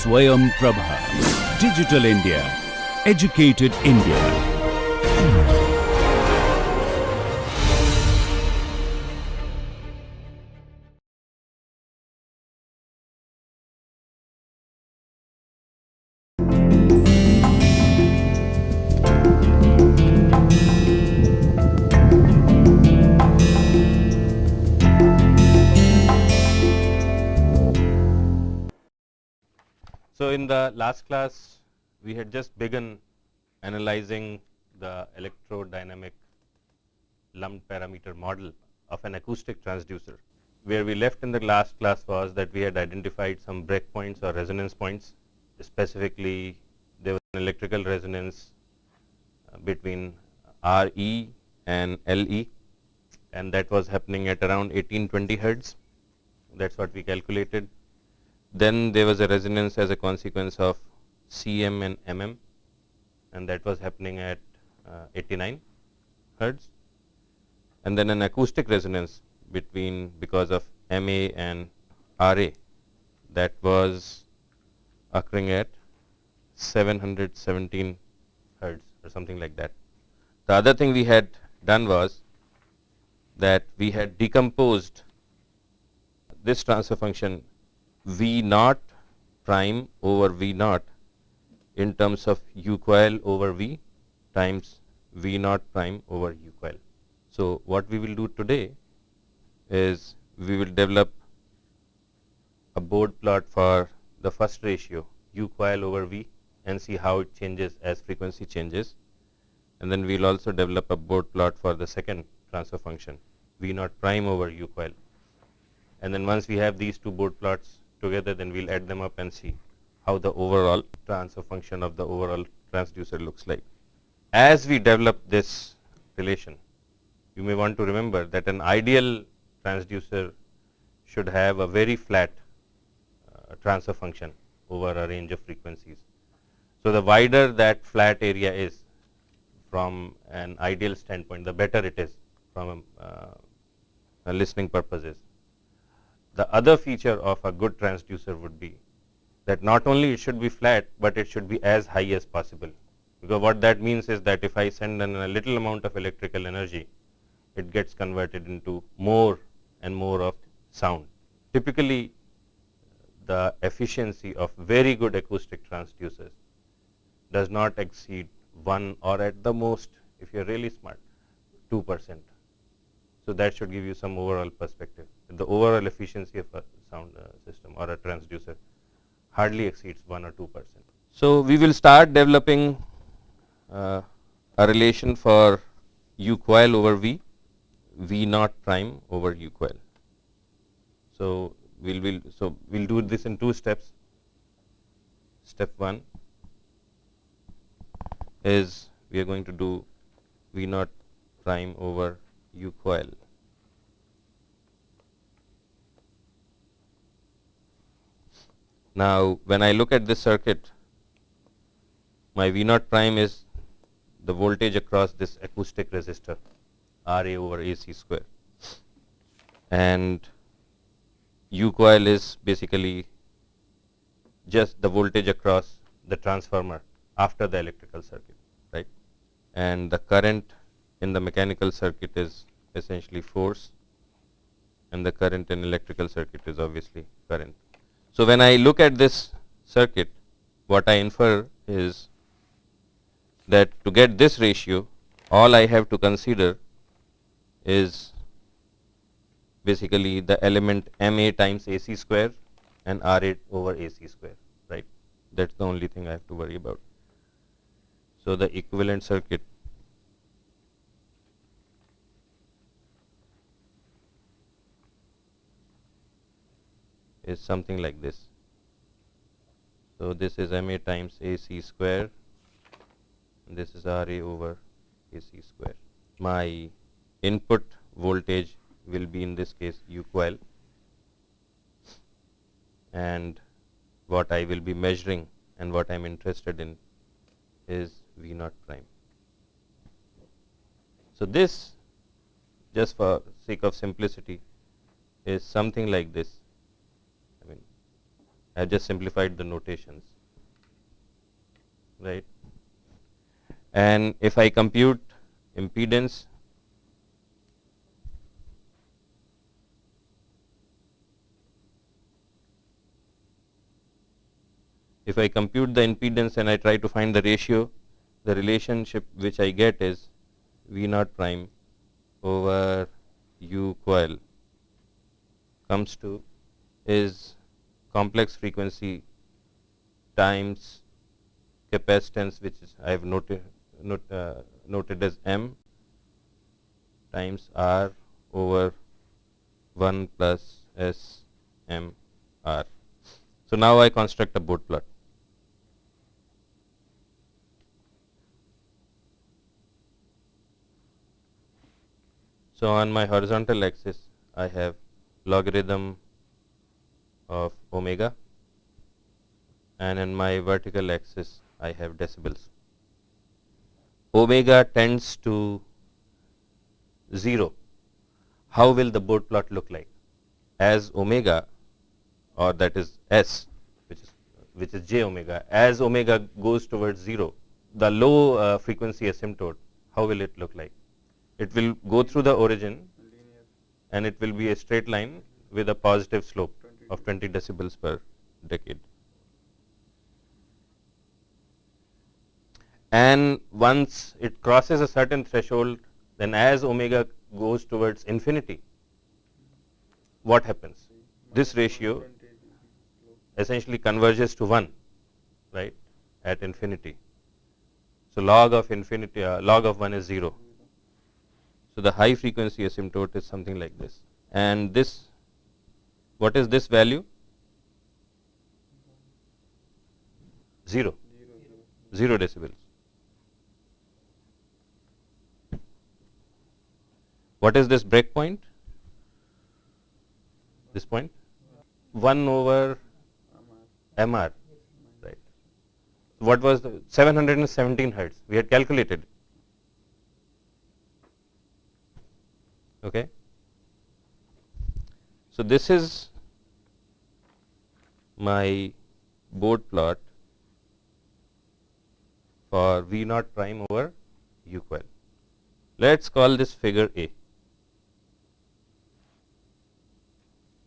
Swayam Prabha. Digital India. Educated India. So, in the last class we had just begun analyzing the electrodynamic lumped parameter model of an acoustic transducer. Where we left in the last class was that we had identified some breakpoints or resonance points. Specifically, there was an electrical resonance between RE and LE, and that was happening at around 1820 hertz. That is what we calculated. Then there was a resonance as a consequence of CM and MM, and that was happening at 89 hertz. And then an acoustic resonance because of MA and RA, that was occurring at 717 hertz or something like that. The other thing we had done was that we had decomposed this transfer function V naught prime over V naught in terms of U coil over V times V naught prime over U coil. So, what we will do today is we will develop a board plot for the first ratio U coil over V and see how it changes as frequency changes, and then we will also develop a board plot for the second transfer function V naught prime over U coil. And then once we have these two board plots together, then we will add them up and see how the overall transfer function of the overall transducer looks like. As we develop this relation, you may want to remember that an ideal transducer should have a very flat transfer function over a range of frequencies. So, the wider that flat area is from an ideal standpoint, the better it is from a listening purposes. The other feature of a good transducer would be that not only it should be flat, but it should be as high as possible, because what that means is that if I send in a little amount of electrical energy, it gets converted into more and more of sound. Typically, the efficiency of very good acoustic transducers does not exceed 1 or at the most, if you are really smart, 2%. So, that should give you some overall perspective. The overall efficiency of a sound system or a transducer hardly exceeds 1 or 2%. So, we will start developing a relation for U coil over V, V naught prime over U coil. So, we will do this in two steps. Step 1 is we are going to do V naught prime over U coil. Now, when I look at this circuit, my V naught prime is the voltage across this acoustic resistor RA over AC square, and U coil is basically just the voltage across the transformer after the electrical circuit, right? And the current in the mechanical circuit is essentially force, and the current in electrical circuit is obviously current. So, when I look at this circuit, what I infer is that to get this ratio, all I have to consider is basically the element MA times AC square and RA over AC square, right? That is the only thing I have to worry about. So, the equivalent circuit is something like this. So, this is MA times AC square, and this is RA over AC square. My input voltage will be in this case U coil, and what I will be measuring and what I am interested in is V naught prime. So, this, just for sake of simplicity, is something like this. I mean, I have just simplified the notations, right? And if I compute impedance, if I compute the impedance and I try to find the ratio, the relationship which I get is V naught prime over U coil comes to is complex frequency times capacitance, which is I have noted as M times R over 1 plus S M R. So now I construct a board plot. So on my horizontal axis I have logarithm of omega, and in my vertical axis I have decibels. Omega tends to 0. How will the board plot look like? As omega, or that is S, which is j omega, as omega goes towards 0, the low frequency asymptote, how will it look like? It will go through the origin and it will be a straight line with a positive slope of 20 decibels per decade. And once it crosses a certain threshold, then as omega goes towards infinity, what happens? This ratio essentially converges to 1, right, at infinity. So log of infinity, log of 1 is 0. So the high frequency asymptote is something like this. And this, what is this value? 0. 0 decibels. What is this break point? This point? 1 over MR, right? What was the 717 hertz? We had calculated. Okay. So this is my board plot for V naught prime over U coil. Let's call this figure A.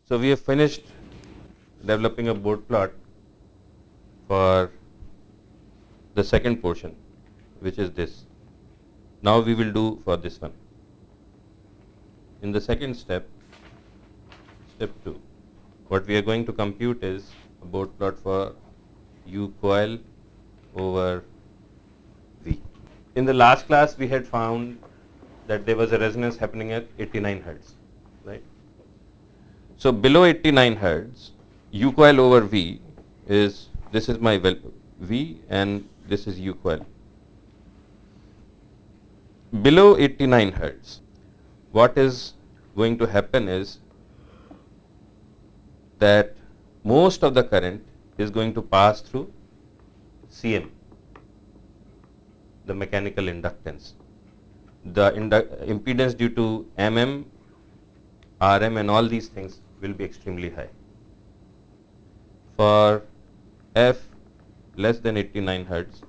So we have finished developing a board plot for the second portion, which is this. Now we will do for this one. In the second step, step 2, what we are going to compute is a board plot for U coil over V. In the last class, we had found that there was a resonance happening at 89 hertz, right? So below 89 hertz, U coil over V is, this is my V and this is U coil. Below 89 hertz, what is going to happen is that most of the current is going to pass through CM, the mechanical inductance. The impedance due to MM, RM and all these things will be extremely high. For F less than 89 hertz,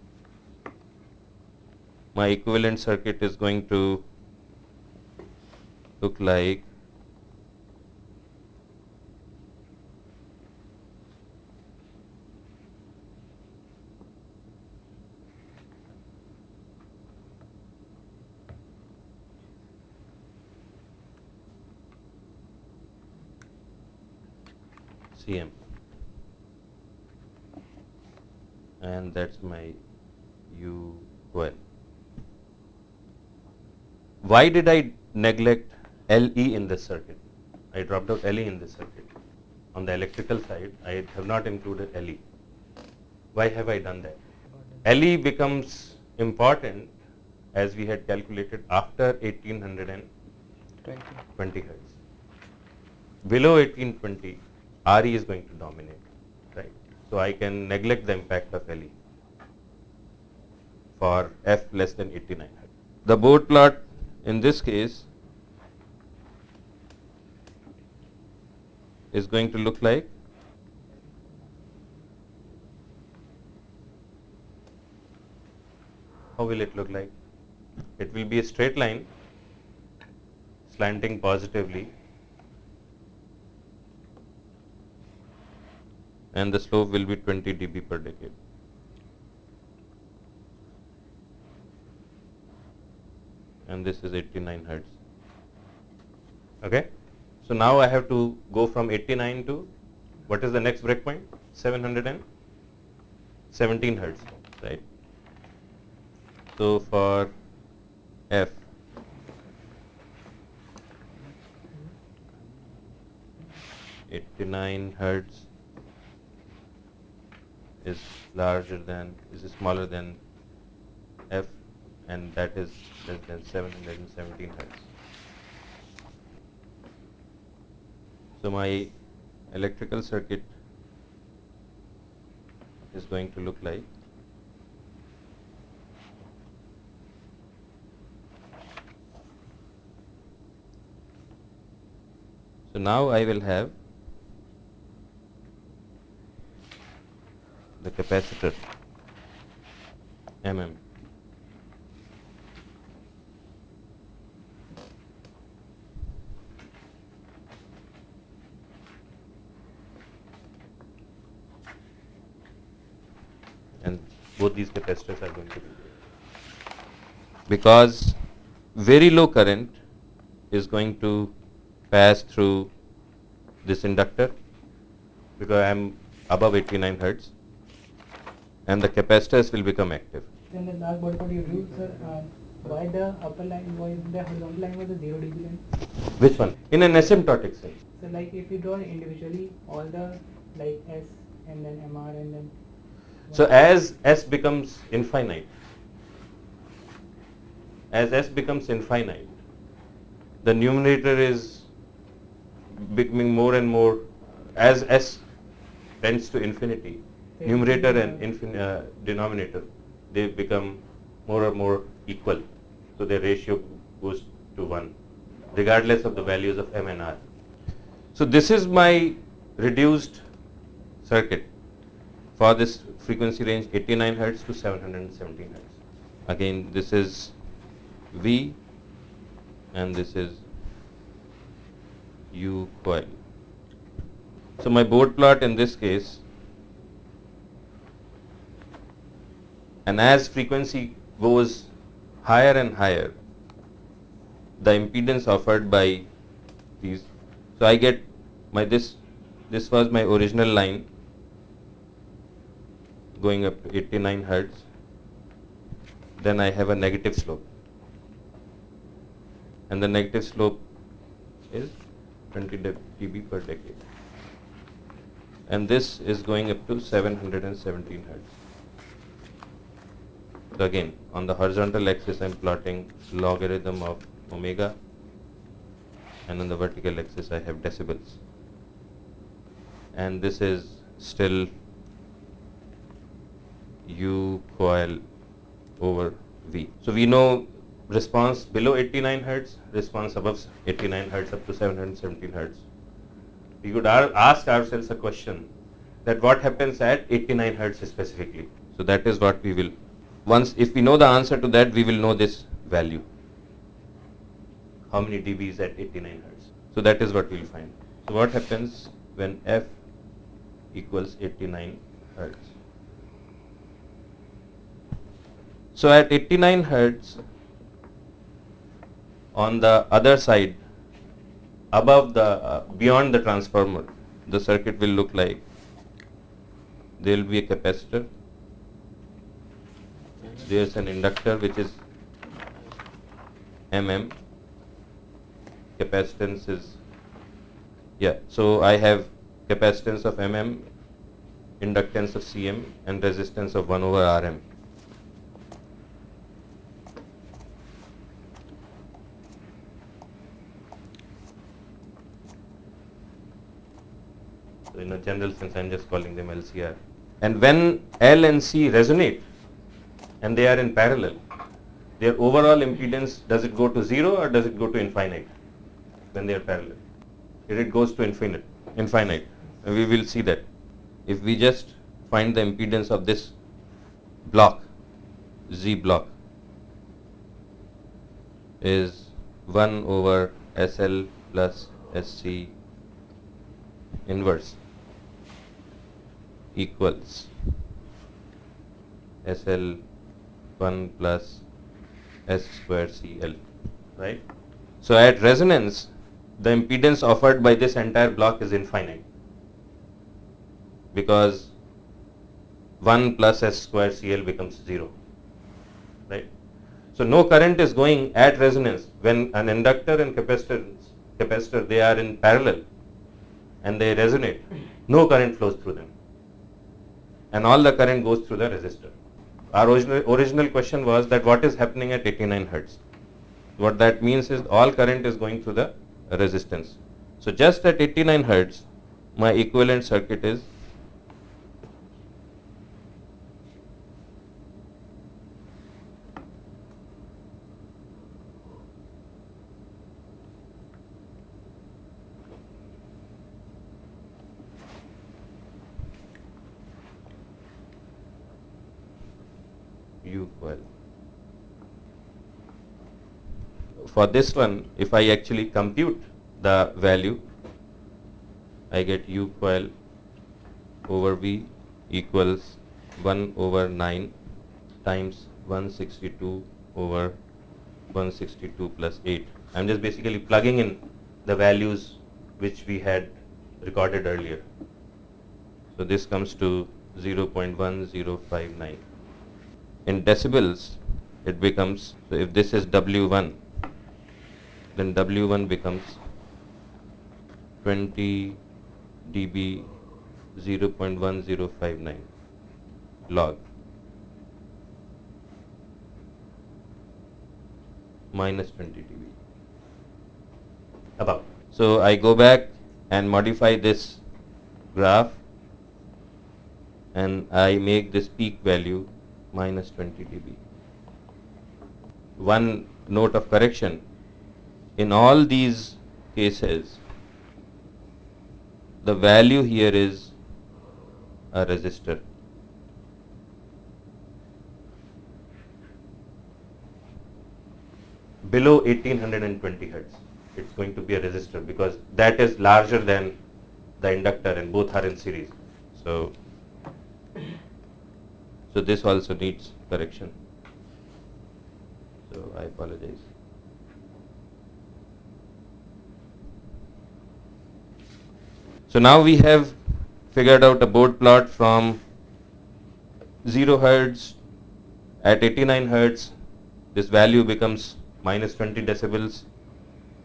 my equivalent circuit is going to look like CM, and that's my U coil. Why did I neglect LE in this circuit? I dropped out LE in this circuit. On the electrical side, I have not included LE. Why have I done that? LE becomes important as we had calculated after 1820 hertz. Below 1820, RE is going to dominate, right? So I can neglect the impact of LE for F less than 89 hertz. The board plot in this case is going to look like how will it look like? It will be a straight line slanting positively, and the slope will be 20 dB per decade. And this is 89 hertz. Okay. So now I have to go from 89 to, what is the next breakpoint? 717 hertz, right? So for F, hertz is smaller than F, and that is less than 717 hertz. So my electrical circuit is going to look like so. Now I will have the capacitor mm, and both these capacitors are going to be there, because very low current is going to pass through this inductor, because I am above 89 hertz, and the capacitors will become active. Then the last what you do, sir? Why the upper line, why the horizontal line was a 0 dB line? Which one? In an asymptotic sense. So like if you draw individually all the like S and then MR and then. So as S becomes infinite, the numerator is becoming more and more, as S tends to infinity, numerator and denominator, they become more and more equal. So their ratio goes to 1, regardless of the values of M and R. So this is my reduced circuit for this frequency range 89 hertz to 717 hertz. Again, this is V and this is U coil. So my board plot in this case, and as frequency goes higher and higher, the impedance offered by these, so I get my this was my original line going up to 89 hertz, then I have a negative slope, and the negative slope is 20 dB per decade, and this is going up to 717 hertz. So again, on the horizontal axis I am plotting logarithm of omega, and on the vertical axis I have decibels, and this is still U coil over V. So we know response below 89 hertz, response above 89 hertz up to 717 hertz. We could ask ourselves a question that what happens at 89 hertz specifically. So that is what we will, once if we know the answer to that, we will know this value, how many dB is at 89 hertz. So that is what we will find. So what happens when F equals 89 hertz? So at 89 hertz, on the other side, above the beyond the transformer, the circuit will look like, there will be a capacitor, there is an inductor which is mm, capacitance is, so I have capacitance of mm, inductance of cm, and resistance of 1 over rm. So in a general sense I am just calling them LCR. And when L and C resonate and they are in parallel, their overall impedance, does it go to 0 or does it go to infinite when they are parallel? It goes to infinite. And we will see that. If we just find the impedance of this block, Z block, is 1 over SL plus SC inverse equals SL 1 plus S square CL, right? So at resonance, the impedance offered by this entire block is infinite, because 1 plus S square CL becomes 0, right? So no current is going at resonance when an inductor and capacitor, they are in parallel and they resonate. No current flows through them, and all the current goes through the resistor. Our original question was that what is happening at 89 hertz? What that means is all current is going through the resistance. So just at 89 hertz, my equivalent circuit is U coil. For this one, if I actually compute the value, I get U coil over V equals 1 over 9 times 162 over 162 plus 8. I am just basically plugging in the values which we had recorded earlier. So this comes to 0.1059. In decibels, it becomes, so if this is W1, then W1 becomes 20 dB 0.1059 log minus 20 dB above. So I go back and modify this graph, and I make this peak value minus 20 dB. One note of correction, in all these cases, the value here is a resistor. Below 1820 hertz, it's going to be a resistor, because that is larger than the inductor and both are in series. So this also needs correction. So I apologize. So now we have figured out a board plot from 0 hertz. At 89 hertz, this value becomes minus 20 decibels.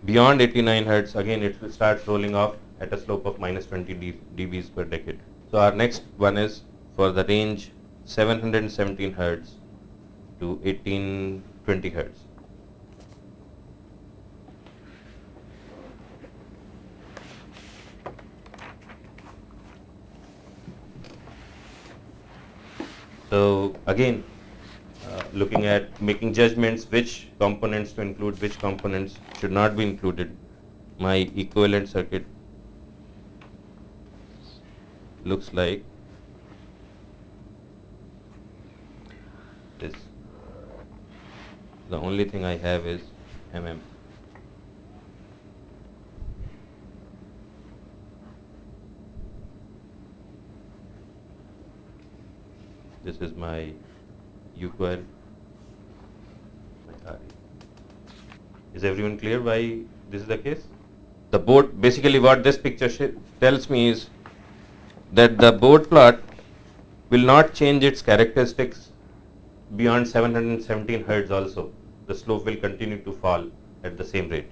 Beyond 89 hertz, again it will start rolling off at a slope of minus 20 dBs per decade. So our next one is for the range 717 hertz to 1820 hertz. So again, looking at making judgments which components to include, which components should not be included, my equivalent circuit looks like this. The only thing I have is mm. This is my U coil, my RE. Is everyone clear why this is the case? The board, basically what this picture tells me is that the board plot will not change its characteristics beyond 717 hertz also. The slope will continue to fall at the same rate,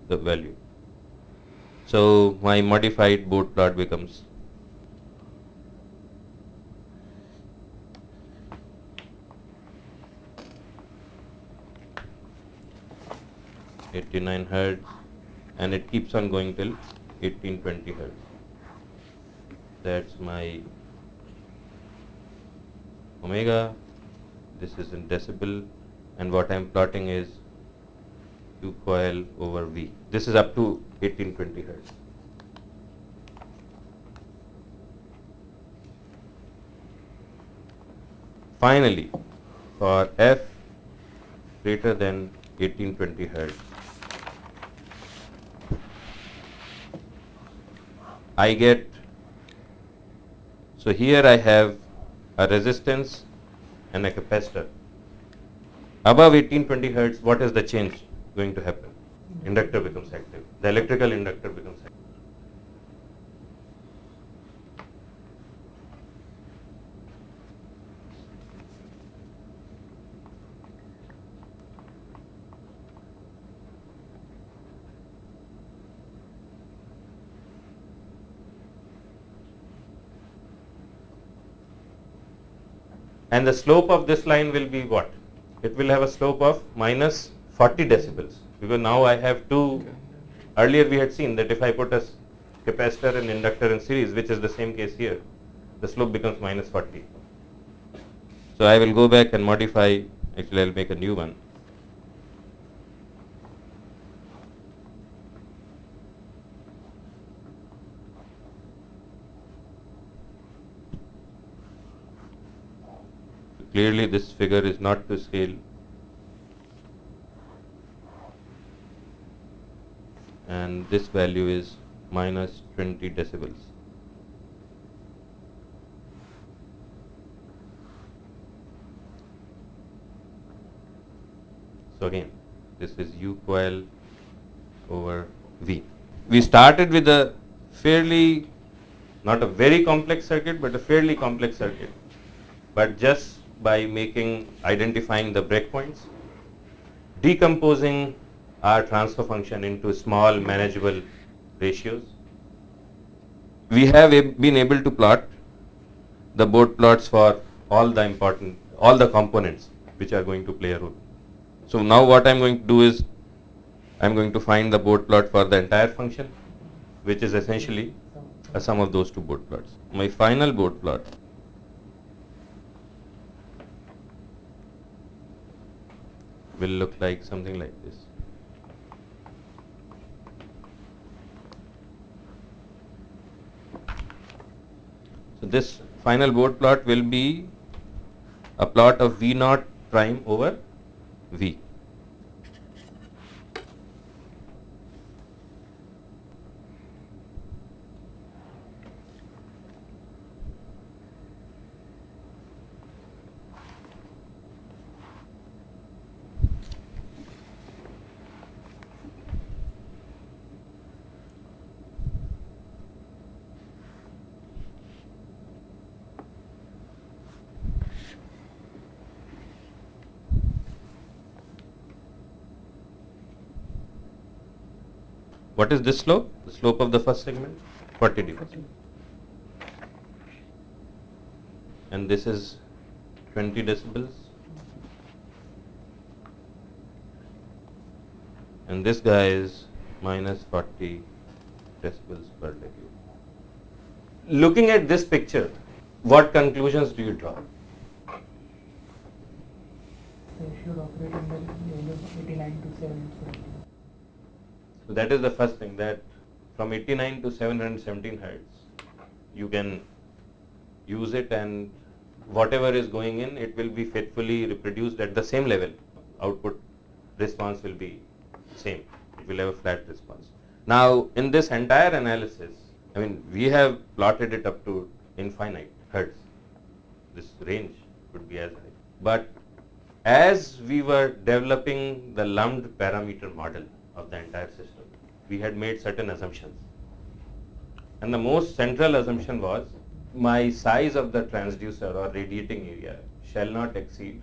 the value. So my modified board plot becomes '89 hertz, and it keeps on going till 1820 hertz. That's my omega. This is in decibel, and what I am plotting is U coil over V. This is up to 1820 hertz. Finally, for F greater than 1820 hertz, I get, so here I have a resistance and a capacitor. Above 1820 hertz, what is the change going to happen? Inductor becomes active. The electrical inductor becomes active. And the slope of this line will be what? It will have a slope of minus 40 decibels, because now I have two. Earlier we had seen that if I put a capacitor and inductor in series, which is the same case here, the slope becomes minus 40. So I will go back and modify, actually I will make a new one. Clearly this figure is not to scale, and this value is minus 20 decibels. So again, this is U coil over V. We started with a fairly, not a very complex circuit, but a fairly complex circuit, but just by identifying the breakpoints, decomposing our transfer function into small manageable ratios. We have been able to plot the board plots for all the components which are going to play a role. So now what I am going to do is, I am going to find the board plot for the entire function, which is essentially a sum of those two board plots. My final board plot will look like something like this. So this final board plot will be a plot of V naught prime over V. What is this slope? The slope of the first segment, 40 degrees. And this is 20 decibels. And this guy is minus 40 decibels per decade. Looking at this picture, what conclusions do you draw? They should operate in the range of 89 to 770. So that is the first thing, that from 89 to 717 hertz, you can use it, and whatever is going in, it will be faithfully reproduced at the same level. Output response will be same. It will have a flat response. Now, in this entire analysis, I mean, we have plotted it up to infinite hertz. This range could be as high. But as we were developing the lumped parameter model of the entire system, we had made certain assumptions. And the most central assumption was, my size of the transducer or radiating area shall not exceed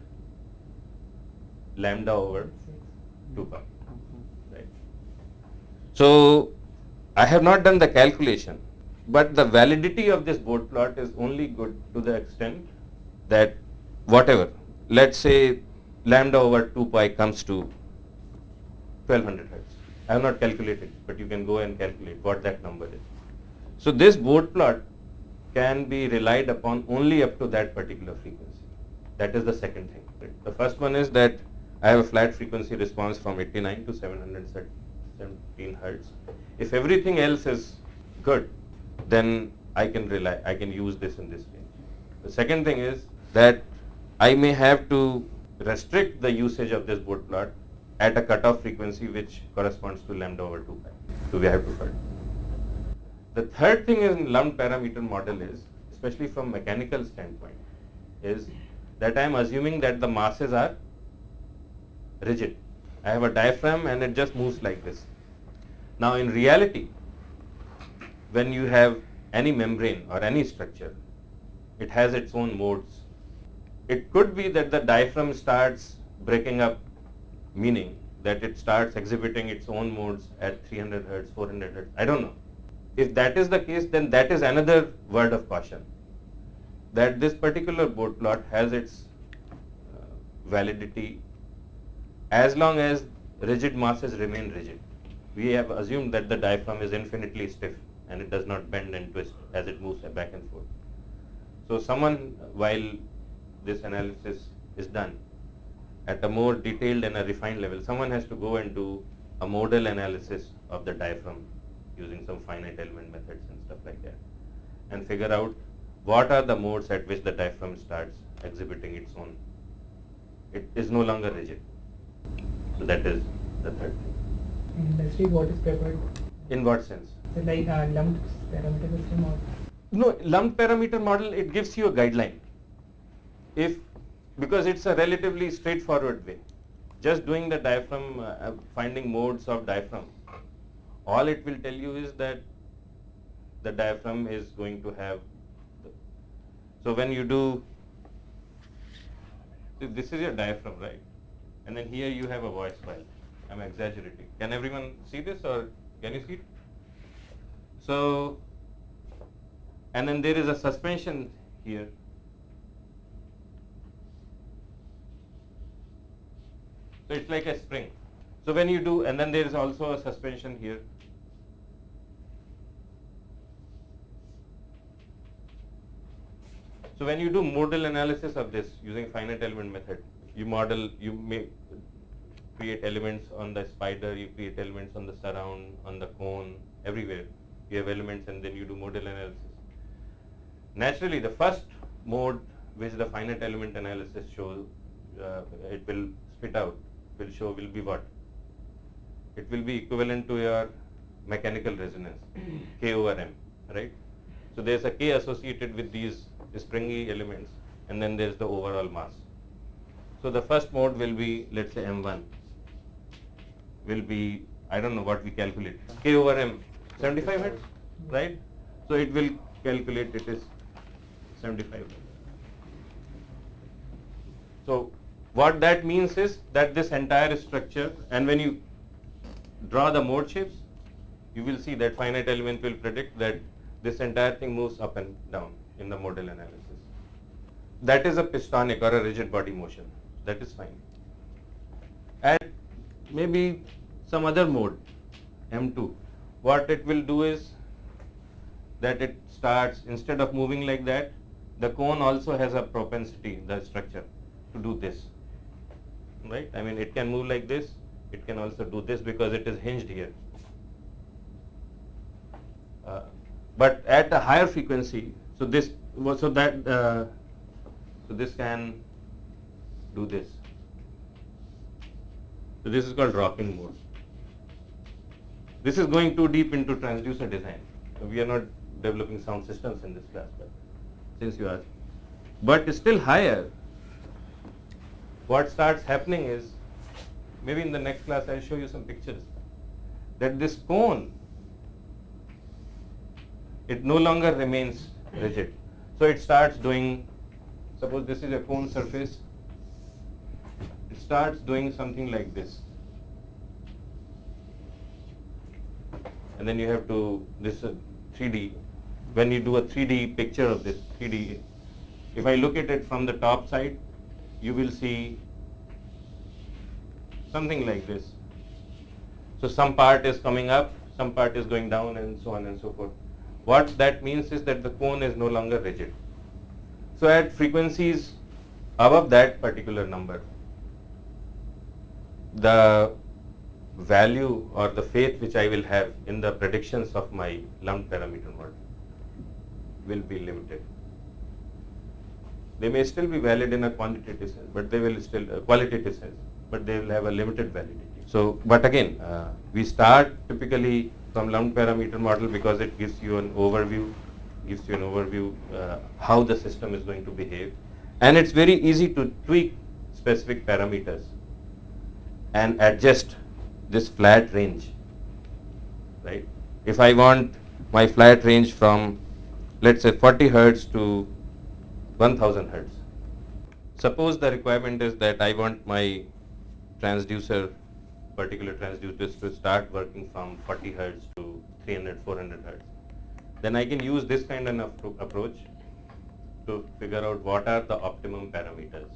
lambda over 2 pi. Right? So I have not done the calculation, but the validity of this board plot is only good to the extent that whatever, let's say lambda over 2 pi comes to 1200 hertz. I have not calculated, but you can go and calculate what that number is. So this board plot can be relied upon only up to that particular frequency. That is the second thing. Right? The first one is that I have a flat frequency response from 89 to 717 hertz. If everything else is good, then I can use this in this range. The second thing is that I may have to restrict the usage of this board plot at a cutoff frequency which corresponds to lambda over 2 pi. So we have to cut. The third thing in lumped parameter model is, especially from mechanical standpoint, is that I am assuming that the masses are rigid. I have a diaphragm and it just moves like this. Now in reality, when you have any membrane or any structure, it has its own modes. It could be that the diaphragm starts breaking up, meaning that it starts exhibiting its own modes at 300 hertz, 400 hertz, I don't know. If that is the case, then that is another word of caution, that this particular board plot has its validity as long as rigid masses remain rigid. We have assumed that the diaphragm is infinitely stiff and it does not bend and twist as it moves back and forth. So someone, while this analysis is done at a more detailed and a refined level, someone has to go and do a modal analysis of the diaphragm using some finite element methods and stuff like that, and figure out what are the modes at which the diaphragm starts exhibiting its own. It is no longer rigid. So that is the third thing. In industry, what is preferred? In what sense? So like lumped parameter system or? No, lumped parameter model, it gives you a guideline. Because it's a relatively straightforward way. Just doing the diaphragm, finding modes of diaphragm, all it will tell you is that the diaphragm is going to have. So when you do, this is your diaphragm, right? And then here you have a voice file. I'm exaggerating. Can everyone see this, or can you see it? So, and then there is a suspension here. So it's like a spring. So when you do, and then there is also a suspension here. So when you do modal analysis of this using finite element method, you model, you may create elements on the spider, you create elements on the surround, on the cone, everywhere. You have elements and then you do modal analysis. Naturally, the first mode which the finite element analysis shows, it will spit out, will be what? It will be equivalent to your mechanical resonance, K over M, right? So there's a K associated with these springy elements, and then there's the overall mass. So the first mode will be, let's say M1, will be, I don't know what we calculate, K over M, 75 hertz, right? So it will calculate it is 75 hertz. So what that means is that this entire structure, and when you draw the mode shapes, you will see that finite element will predict that this entire thing moves up and down in the modal analysis. That is a pistonic or a rigid body motion. That is fine. And maybe some other mode, M2, what it will do is that it starts, instead of moving like that, the cone also has a propensity, the structure, to do this, right? I mean, it can move like this, it can also do this because it is hinged here. But at a higher frequency, so this can do this. So this is called rocking mode. This is going too deep into transducer design. We are not developing sound systems in this class, but since you asked. But still higher, what starts happening is, maybe in the next class I'll show you some pictures, that this cone, it no longer remains rigid. So it starts doing, suppose this is a cone surface, it starts doing something like this. And then you have to, this is 3D, when you do a 3D picture of this, 3D, if I look at it from the top side, you will see something like this. So some part is coming up, some part is going down, and so on and so forth. What that means is that the cone is no longer rigid. So at frequencies above that particular number, the value or the faith which I will have in the predictions of my lumped parameter model will be limited. They may still be valid in a quantitative sense, but they will still qualitative sense, but they will have a limited validity. So, but again, we start typically from lumped parameter model because it gives you an overview, how the system is going to behave, and it's very easy to tweak specific parameters and adjust this flat range, right? If I want my flat range from, let's say, 40 hertz to 1000 hertz. Suppose the requirement is that I want my particular transducers to start working from 40 hertz to 300, 400 hertz. Then I can use this kind of approach to figure out what are the optimum parameters.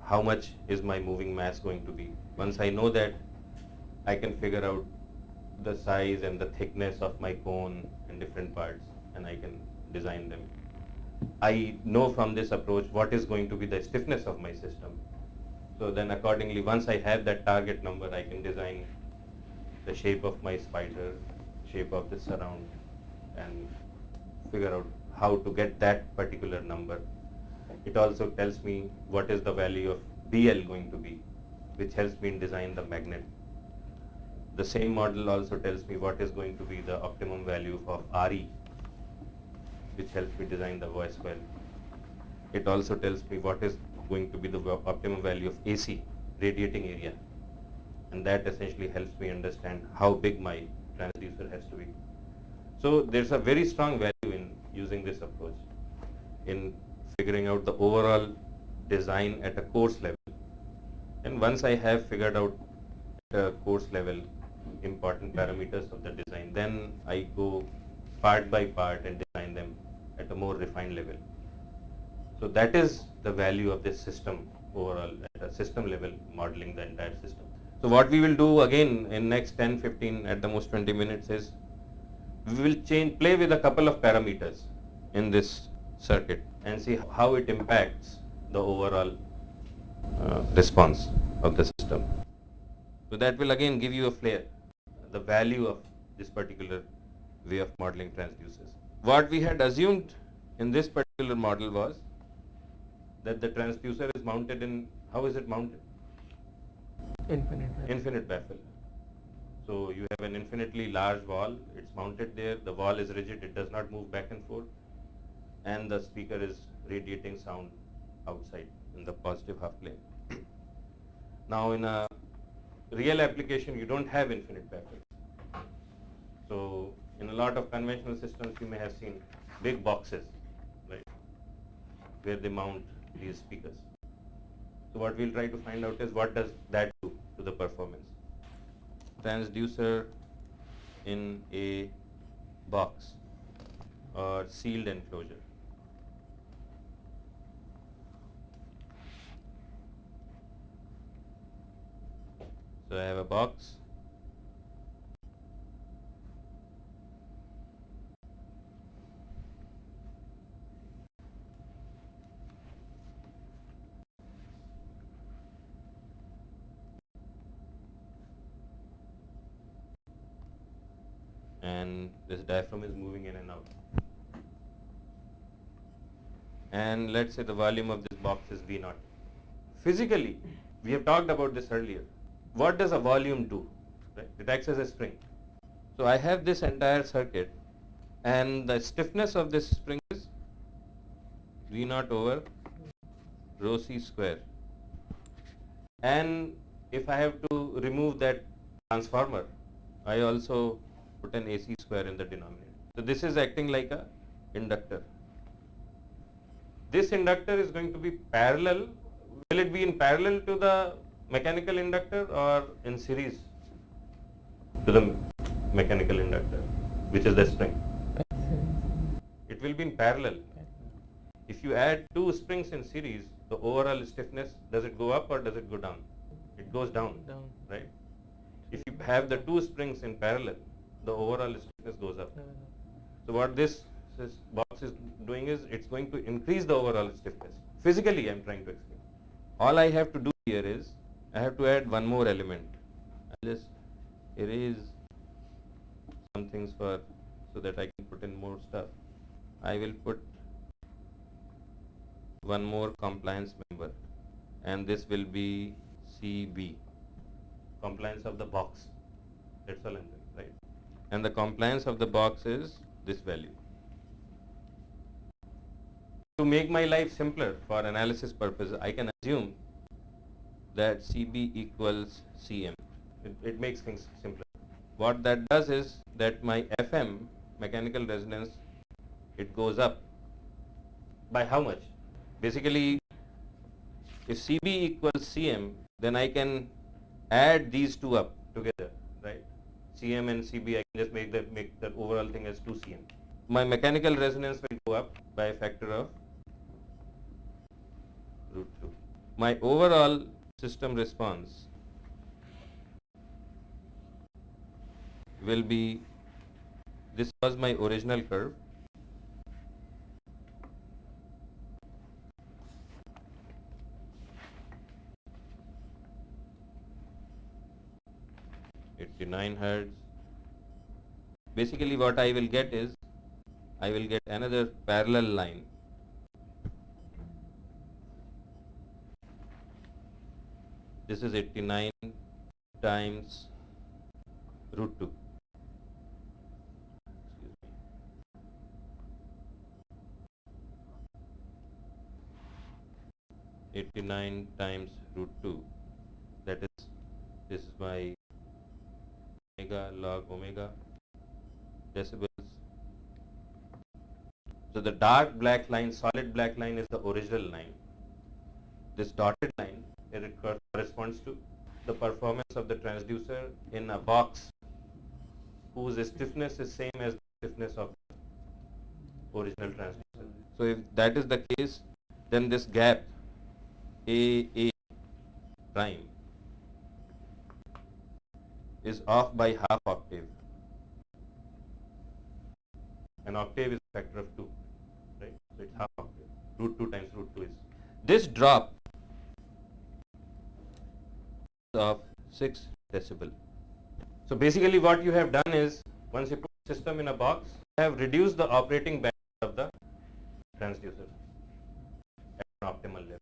How much is my moving mass going to be? Once I know that, I can figure out the size and the thickness of my cone in different parts, and I can design them. I know from this approach what is going to be the stiffness of my system. So then accordingly, once I have that target number, I can design the shape of my spider, shape of the surround, and figure out how to get that particular number. It also tells me what is the value of BL going to be, which helps me in design the magnet. The same model also tells me what is going to be the optimum value of RE, which helps me design the voice coil. It also tells me what is going to be the optimum value of AC, radiating area, and that essentially helps me understand how big my transducer has to be. So there's a very strong value in using this approach in figuring out the overall design at a course level. And once I have figured out at a course level important parameters of the design, then I go part by part and design them at a more refined level. So that is the value of this system overall, at a system level, modeling the entire system. So what we will do again in next 10, 15, at the most 20 minutes is we will play with a couple of parameters in this circuit and see how it impacts the overall response of the system. So that will again give you a flair, the value of this particular way of modeling transducers. What we had assumed in this particular model was that the transducer is mounted in, how is it mounted? Infinite baffle. So you have an infinitely large wall, it's mounted there, the wall is rigid, it does not move back and forth, and the speaker is radiating sound outside in the positive half plane. Now in a real application, you don't have infinite baffles. So in a lot of conventional systems, you may have seen big boxes, right, where they mount these speakers. So what we'll try to find out is what does that do to the performance. Transducer in a box or sealed enclosure. So I have a box. And this diaphragm is moving in and out. And let's say the volume of this box is V0. Physically, we have talked about this earlier. What does a volume do? Right? It acts as a spring. So I have this entire circuit, and the stiffness of this spring is V0 over rho C square. And if I have to remove that transformer, I also put an AC square in the denominator. So this is acting like a inductor. This inductor is going to be parallel. Will it be in parallel to the mechanical inductor or in series to the mechanical inductor, which is the spring? It will be in parallel. If you add two springs in series, the overall stiffness, does it go up or does it go down? It goes down, right? If you have the two springs in parallel, the overall stiffness goes up. So what this box is doing is it's going to increase the overall stiffness. Physically, I'm trying to explain. All I have to do here is I have to add one more element. I'll just erase some things so that I can put in more stuff. I will put one more compliance member, and this will be CB. compliance of the box. That's all I'm doing, right? And the compliance of the box is this value. To make my life simpler for analysis purposes, I can assume that CB equals CM. It makes things simpler. What that does is that my FM, mechanical resonance, it goes up by how much? Basically, if CB equals CM, then I can add these two up together, right? CM and CB, I can just make the overall thing as 2CM. My mechanical resonance will go up by a factor of √2. My overall system response will be, this was my original curve, Hz. Basically what I will get is, I will get another parallel line this is 89 times √2. 89 times √2, that is, this is my omega log omega decibels. So the dark black line, solid black line is the original line. This dotted line, it corresponds to the performance of the transducer in a box whose stiffness is same as the stiffness of the original transducer. So if that is the case, then this gap A prime is off by half octave. An octave is a factor of 2, right? So it's half octave. √2 times √2 is. This drop of 6 decibel. So basically what you have done is, once you put the system in a box, you have reduced the operating bandwidth of the transducer at an optimal level.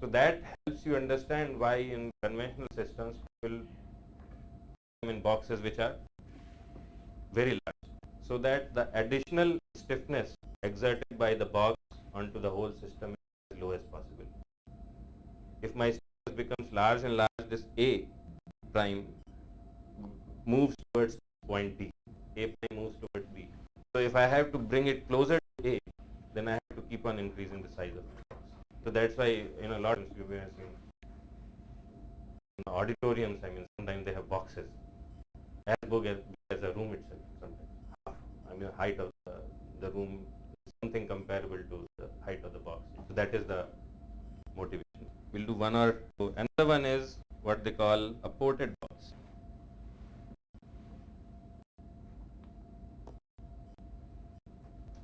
So that helps you understand why in conventional systems people put them in boxes which are very large, so that the additional stiffness exerted by the box onto the whole system is as low as possible. If my stiffness becomes large and large, this A prime moves towards point B. A prime moves towards B. So if I have to bring it closer to A, then I have to keep on increasing the size of the box. So that's why in a lot of auditoriums, I mean, sometimes they have boxes as big as a room itself. Sometimes, I mean, height of the room is something comparable to the height of the box. So that is the motivation. We'll do one or two. Another one is what they call a ported box.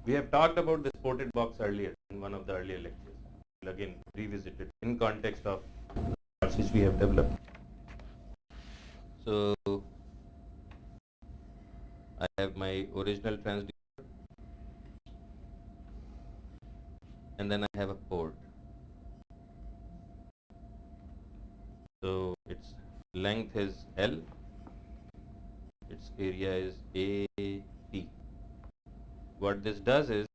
We have talked about this ported box earlier in one of the earlier lectures. We'll again revisit it in context of the parts which we have developed. So I have my original transducer, and then I have a port. So its length is L, its area is AT. What this does is,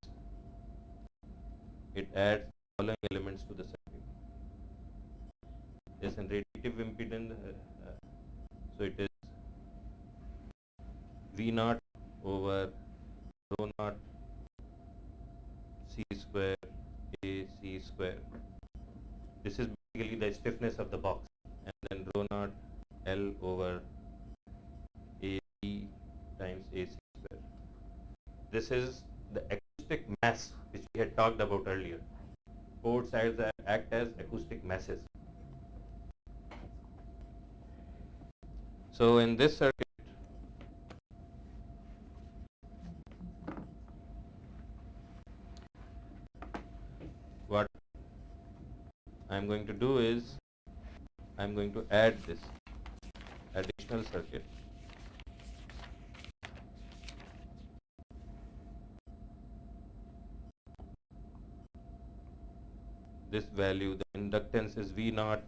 it adds the following elements to the circuit. There's a radiative impedance, so it is V0 over rho naught C square AC square. This is basically the stiffness of the box, and then rho naught L over AC times AC square. This is the acoustic mass which we had talked about earlier. Port sides act as acoustic masses. So in this circuit, what I am going to do is, I am going to add this additional circuit. This value, the inductance is V0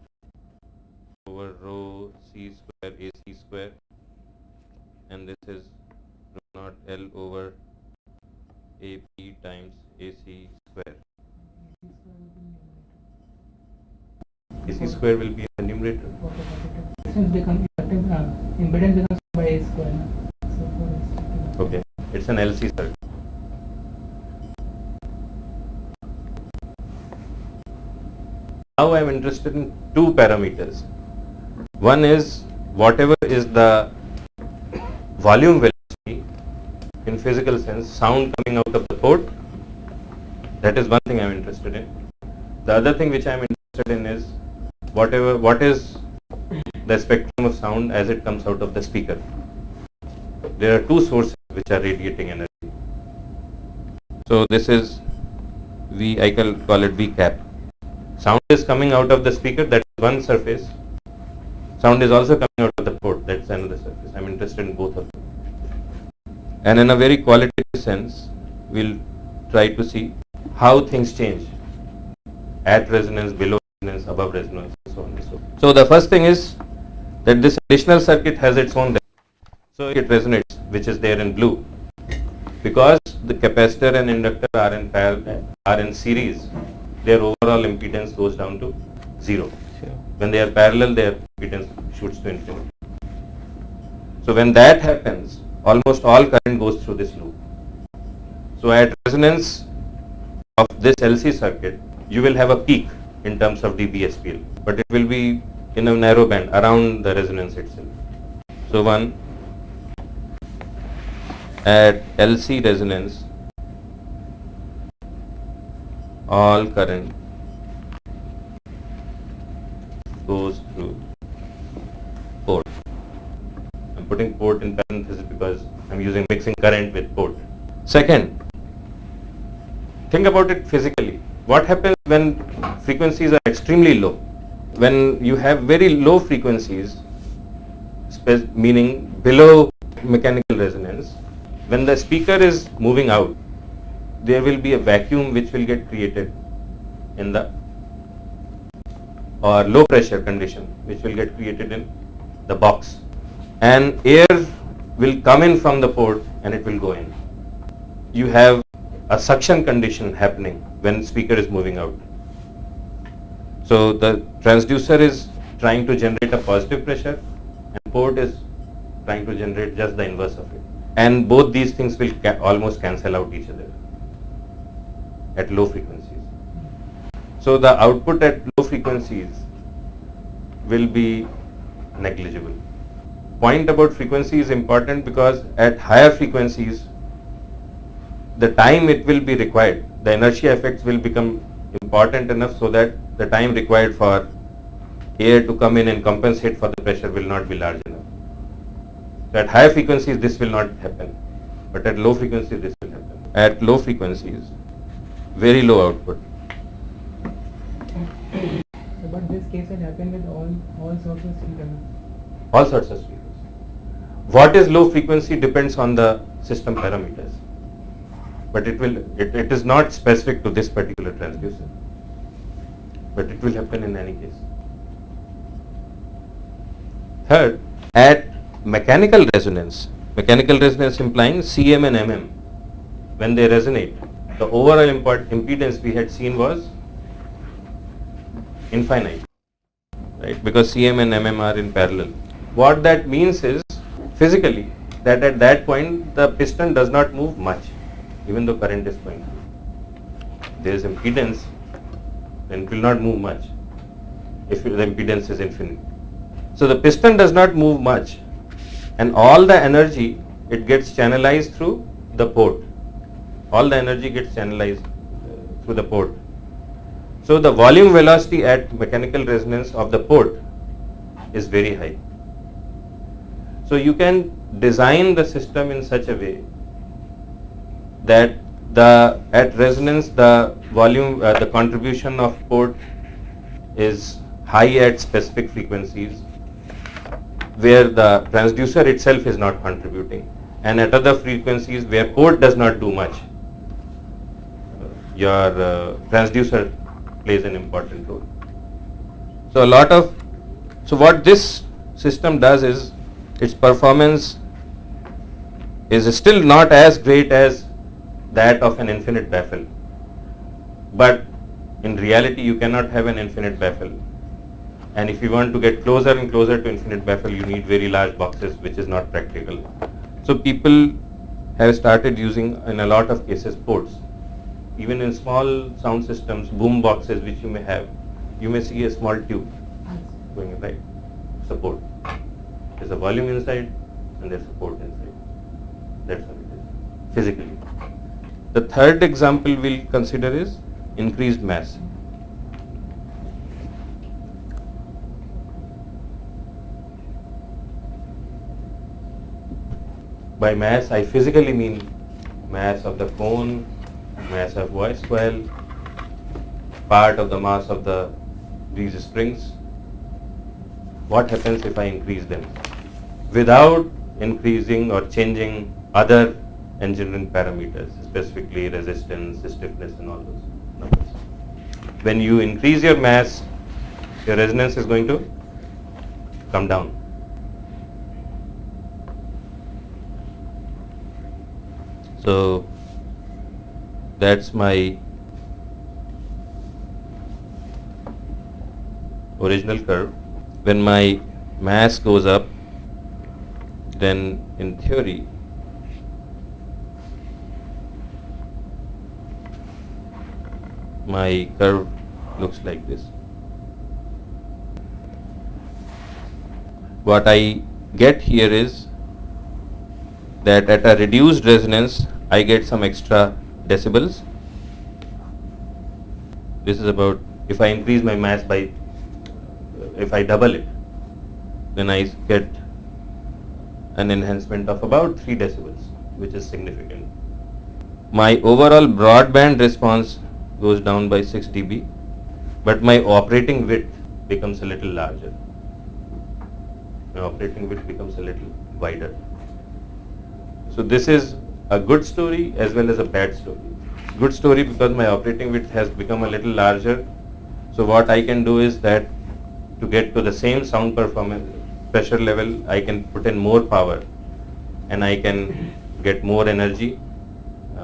over rho C square AC times AC square. AC square will be in the numerator. Since become impedance becomes by A square. So for Okay, it's an LC circuit. Now I am interested in two parameters. One is whatever is the volume velocity in physical sense, sound coming out of the port. That is one thing I am interested in. The other thing which I am interested in is what is the spectrum of sound as it comes out of the speaker. There are two sources which are radiating energy. So this is I can call it V cap. Sound is coming out of the speaker, that is one surface. Sound is also coming out of the port, that's another surface. I am interested in both of them. And in a very qualitative sense, we'll try to see how things change at resonance, below resonance, above resonance, and so on and so forth. So the first thing is that this additional circuit has its own resonance. So it resonates, which is there in blue. Because the capacitor and inductor are in series, their overall impedance goes down to 0. Sure. When they are parallel, their impedance shoots to infinity. So when that happens, almost all current goes through this loop. So at resonance of this LC circuit, you will have a peak in terms of dBSPL, but it will be in a narrow band around the resonance itself. So one, at LC resonance, all current goes through port. I'm putting port in parentheses because I'm using mixing current with port. Second, think about it physically. What happens when frequencies are extremely low? When you have very low frequencies, meaning below mechanical resonance, when the speaker is moving out, there will be a vacuum which will get created in the or low pressure condition which will get created in the box, and air will come in from the port and it will go in. You have a suction condition happening when speaker is moving out. So the transducer is trying to generate a positive pressure and port is trying to generate just the inverse of it, and both these things will almost cancel out each other at low frequencies. So the output at low frequencies will be negligible. Point about frequency is important because at higher frequencies, the time it will be required, the inertia effects will become important enough so that the time required for air to come in and compensate for the pressure will not be large enough. So at higher frequencies this will not happen, but at low frequencies this will happen. At low frequencies, very low output. But this case will happen with all sorts of speakers. All sorts of speakers. What is low frequency depends on the system parameters, but it is not specific to this particular transducer, but it will happen in any case. Third, at mechanical resonance implying CM and MM, when they resonate, the overall impedance we had seen was infinite, right? Because CM and MM are in parallel. What that means is physically that at that point the piston does not move much, even though current is going through. There is impedance, then it will not move much if the impedance is infinite. So the piston does not move much, and all the energy it gets channelized through the port. All the energy gets channelized through the port. So the volume velocity at mechanical resonance of the port is very high. So you can design the system in such a way that at resonance the volume, the contribution of port is high at specific frequencies where the transducer itself is not contributing, and at other frequencies where port does not do much, your transducer plays an important role. So what this system does is its performance is still not as great as that of an infinite baffle. But in reality, you cannot have an infinite baffle. And if you want to get closer and closer to infinite baffle, you need very large boxes, which is not practical. So people have started using, in a lot of cases, ports. Even in small sound systems, boom boxes which you may have, you may see a small tube going right. Support. There's a volume inside and there's a port inside. That's how it is physically. The third example we'll consider is increased mass. By mass, I physically mean mass of the cone, mass of voice coil, part of the mass of these springs. What happens if I increase them without increasing or changing other engineering parameters, specifically resistance, stiffness, and all those numbers? When you increase your mass, your resonance is going to come down. So that's my original curve. When my mass goes up, then in theory my curve looks like this. What I get here is that at a reduced resonance I get some extra decibels. This is about, if I increase my mass by, if I double it, then I get an enhancement of about 3 decibels, which is significant. My overall broadband response goes down by 6 dB, but my operating width becomes a little larger. My operating width becomes a little wider. So this is a good story as well as a bad story. Good story because my operating width has become a little larger. So what I can do is that to get to the same sound performance pressure level, I can put in more power and I can get more energy,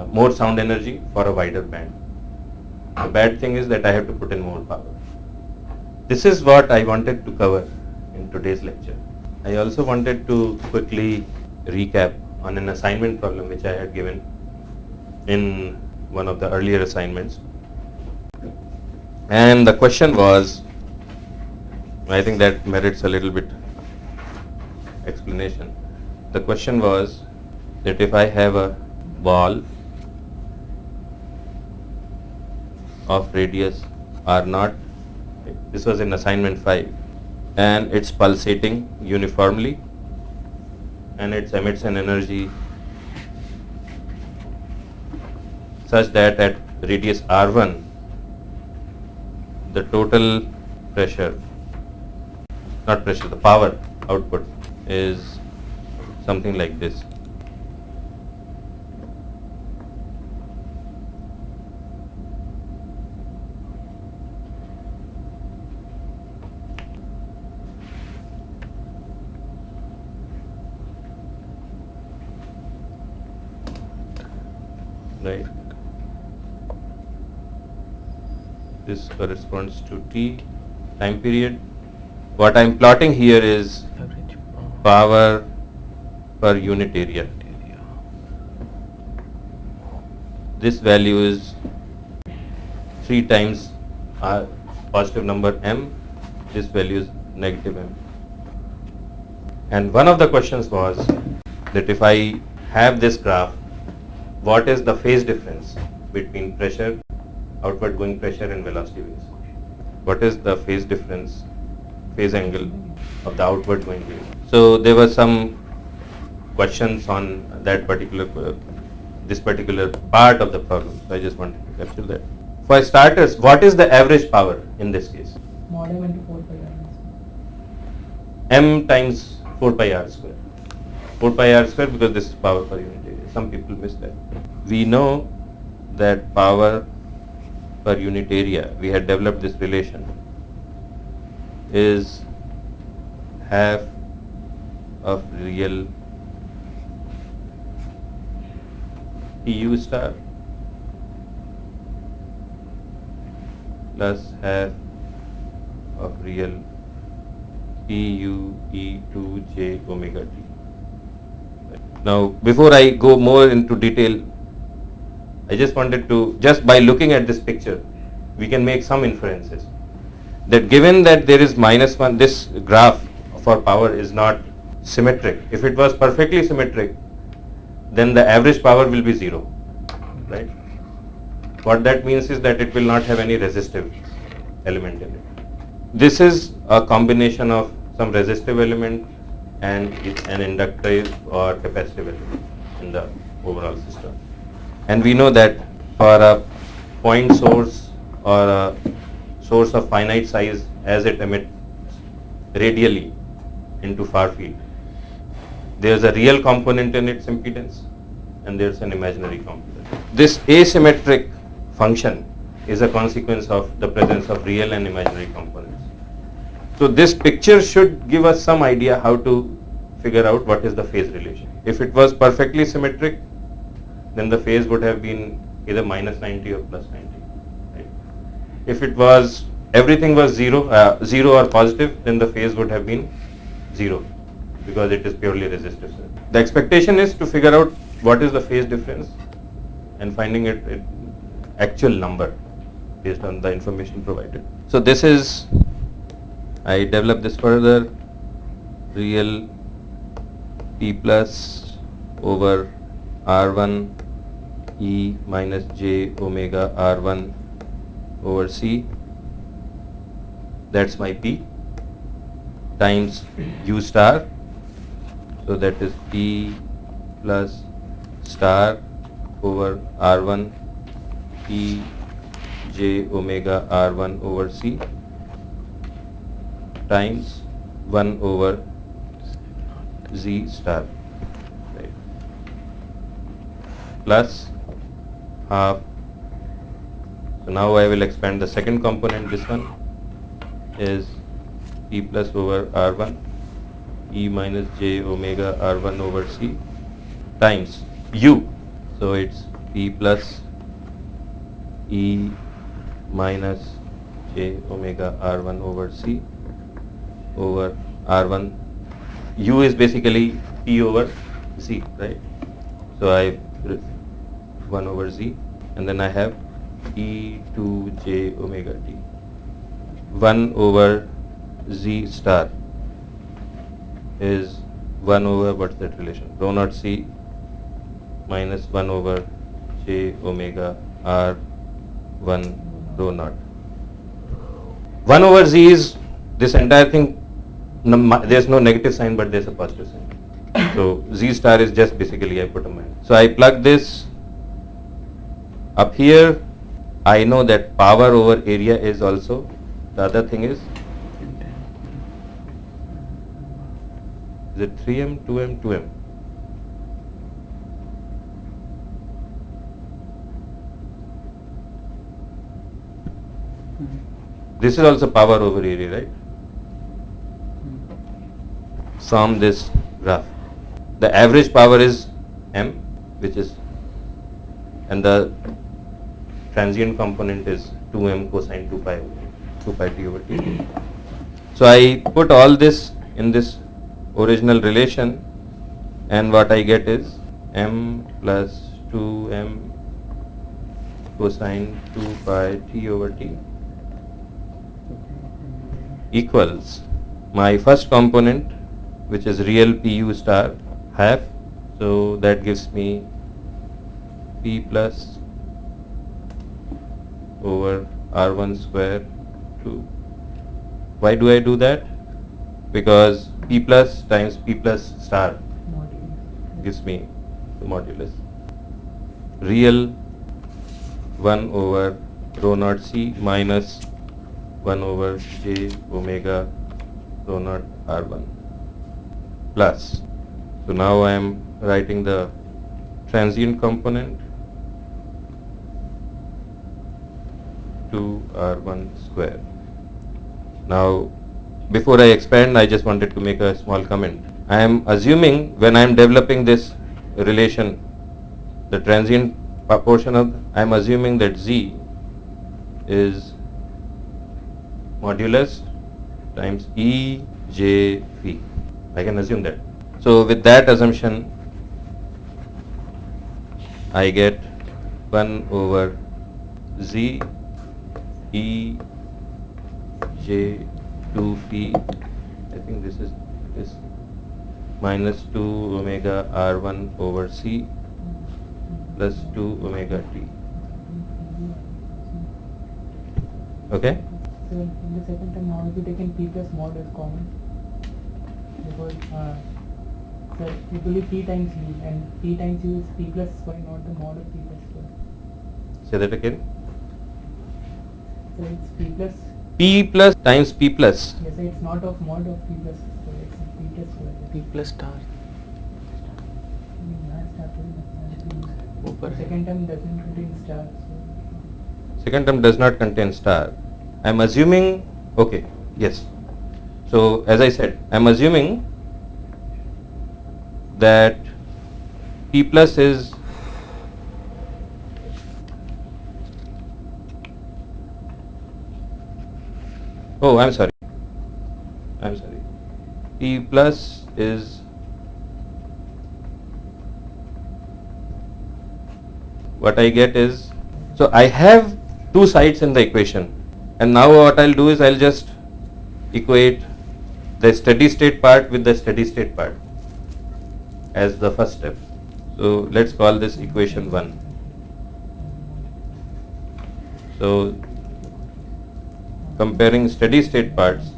more sound energy for a wider band. The bad thing is that I have to put in more power. This is what I wanted to cover in today's lecture. I also wanted to quickly recap on an assignment problem which I had given in one of the earlier assignments. And the question was, I think that merits a little bit explanation. The question was that if I have a ball of radius r0, this was in assignment 5, and it's pulsating uniformly and it emits an energy such that at radius r1 the total pressure, not pressure, the power output is something like this. Right. This corresponds to T time period. What I am plotting here is power per unit area. This value is 3 times positive number m. This value is negative m. And one of the questions was that if I have this graph, what is the phase difference between pressure, outward going pressure and velocity waves? What is the phase difference, phase angle of the outward going wave? So there were some questions on that particular, this particular part of the problem. So I just wanted to capture that. For starters, what is the average power in this case? Mod m into 4 pi r. M times 4 pi r square. 4 pi r square because this is power per unit area. Some people miss that. We know that power per unit area, we had developed this relation, is half of real PU star plus half of real P U E 2 j omega t. Now, before I go more into detail, I just wanted to, just by looking at this picture, we can make some inferences. That given that there is -1, this graph for power is not symmetric. If it was perfectly symmetric, then the average power will be 0, right? What that means is that it will not have any resistive element in it. This is a combination of some resistive element and it's an inductive or capacitive element in the overall system. And we know that for a point source or a source of finite size, as it emits radially into far field, there is a real component in its impedance and there is an imaginary component. This asymmetric function is a consequence of the presence of real and imaginary components. So this picture should give us some idea how to figure out what is the phase relation. If it was perfectly symmetric, then the phase would have been either -90 or +90. Right? If it was, everything was zero or positive, then the phase would have been 0 because it is purely resistive. The expectation is to figure out what is the phase difference and finding it actual number based on the information provided. So this is, I develop this further, real P plus over R1 E minus j omega R1 over C, that's my P, times U star, so that is P plus star over R1 E j omega R1 over C times 1 over Z star, right, plus half. So now I will expand the second component. This one is P plus over R1 E minus j omega R1 over C times U. So it's P plus E minus j omega R1 over C over R1. U is basically P over Z, right? So I 1 over Z, and then I have E2 j omega t 1 over Z star is 1 over, what's that relation? Rho naught C minus 1 over j omega R1 rho naught. 1 over Z is this entire thing, there's no negative sign but there's a positive sign. So Z star is just basically I put a minus. So I plug this up here. I know that power over area is also, the other thing is it 3m, 2m, 2m? This is also power over area, right? From this graph. The average power is m, which is, and the transient component is 2m cosine 2 pi t over t. So I put all this in this original relation, and what I get is m plus 2m cosine 2 pi t over t equals my first component, which is real pu star, half. So that gives me p plus over r1 square 2. Why do I do that? Because p plus times p plus star gives me the modulus. Real 1 over rho naught c minus 1 over j omega rho naught r1 plus. So now I am writing the transient component 2r1 square. Now before I expand, I just wanted to make a small comment. I am assuming when I am developing this relation, the transient portion of, I am assuming that Z is modulus times E J phi. I can assume that. So with that assumption, I get 1 over Z E J 2 phi. I think this is minus 2 omega R1 over C plus 2 omega T. Okay? So in the second term, now if you taken P plus mod as common, because so it will be P times U, and P times U is P plus Y, not the mod of P plus Y. Say that again. So it's P plus, P plus times P plus. yes, so it's not of mod of P plus, so it's P plus Y. P plus star ऊपर है. Second term doesn't contain star, so Second term does not contain star. I am assuming, okay, yes. So as I said, I am assuming that P plus is oh, I am sorry. P plus is what I get is, so I have two sides in the equation, and now what I'll do is I'll just equate the steady state part with the steady state part as the first step. So let's call this equation 1. So comparing steady state parts,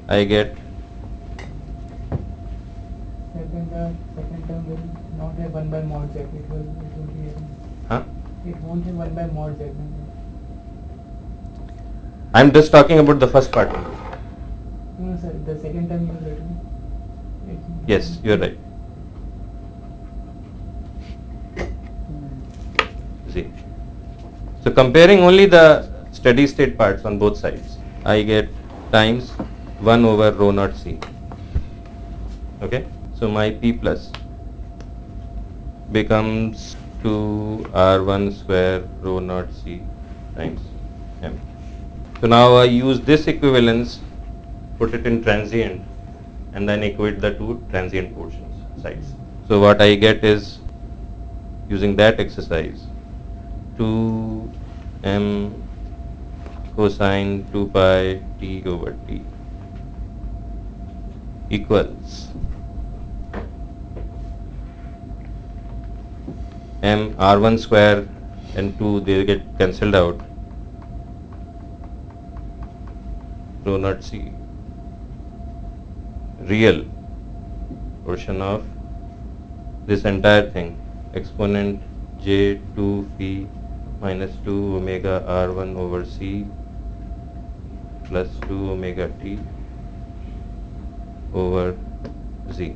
I get second term will not have 1 by mod Z, it will be it won't have 1 by mod Z. I'm just talking about the first part only. No sir, the second term you will written. Yes, you are right. See. So comparing only the steady state parts on both sides, I get times 1 over rho naught C. Okay. So my P plus becomes 2 R1 square rho naught C times M. So now I use this equivalence, put it in transient, and then equate the two transient portions sides. So what I get is, using that exercise, 2 M cosine 2 pi T over T equals M R1 square and 2, they get cancelled out, rho naught C, real portion of this entire thing, exponent J2 phi minus 2 omega R1 over C plus 2 omega T over Z.